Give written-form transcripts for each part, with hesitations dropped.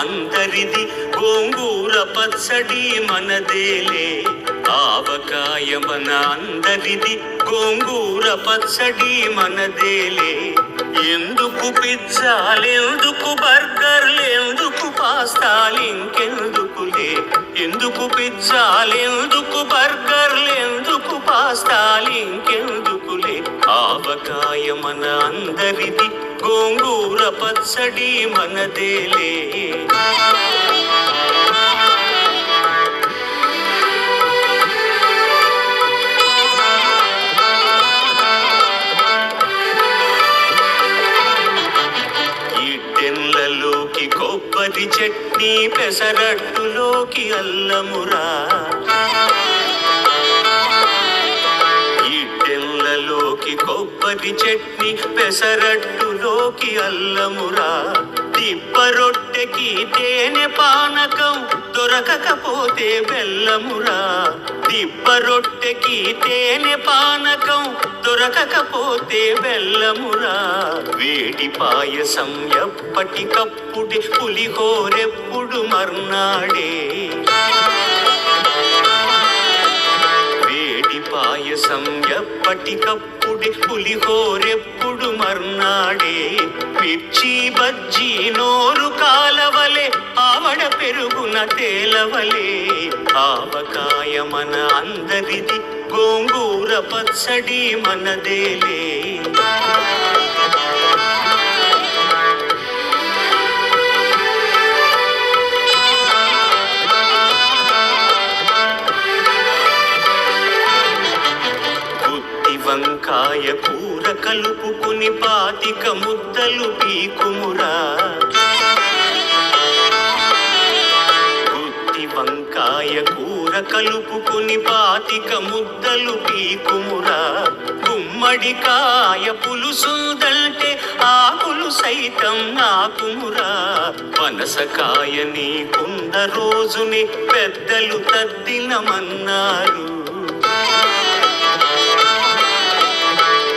అందరిది, గోంగూర పచ్చడి మనదేలే. ఆవకాయ మన అందరిది, గోంగూర పచ్చడి మనదేలే. ఎందుకు పిజ్జాలెందుకు బర్గర్లెందుకు పాస్తాలింకెందుకులే. ఎందుకు పిజ్జాలెందుకు బర్గర్లెందుకు పాస్తాలింకెందుకులే. ఆవకాయ మన అందరిది, గోంగూర పచ్చడి మనదేలే. ఇడ్డెన్లలోకి కొబ్బరి చట్నీ, పెసరట్టులోకి అల్లమురా. ఇడ్డెన్లలోకి కొబ్బరి చట్నీ, పెసరట్టులోకి అల్లమురా. దిబ్బ రొట్టెకి తేనె పానకం, దొరకకపోతే బెల్లమురా. దిబ్బ రొట్టెకి తేనె పానకం, దొరకకపోతే బెల్లమురా. వేడి పాయసం ఎప్పటికప్పుడే, పులిహోరెప్పుడు మర్నాడే. వేడి పాయసం ఎప్పటికప్పుడే, పులిహోరెప్పుడు మర్నాడే. మిర్చి బజ్జీ నోరు కాలవలే, ఆవడ పెరుగున తేలవలే. ఆవకాయ మన అందరిది, గోంగూర పచ్చడి మనదేలే. వంకాయ కూర కలుపుకుని 25 ముద్దలు పీకుమురా. గుత్తి వంకాయ కూర కలుపుకుని 25 ముద్దలు పీకుమురా. గుమ్మడికాయ పులుసుందంటే ఆకులు సైతం నాకుమురా. పనసకాయ నీకున్న రోజుని పెద్దలు తద్దినమన్నారు.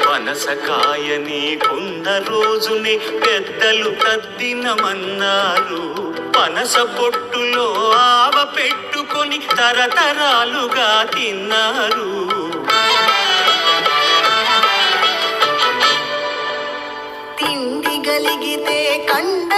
పనసకాయ నీకున్న రోజుని పెద్దలు తద్దినమన్నారు. పనస పొట్టులో ఆవ పెట్టుకొని తరతరాలుగా తిన్నారు. తిండి గలిగితే కండ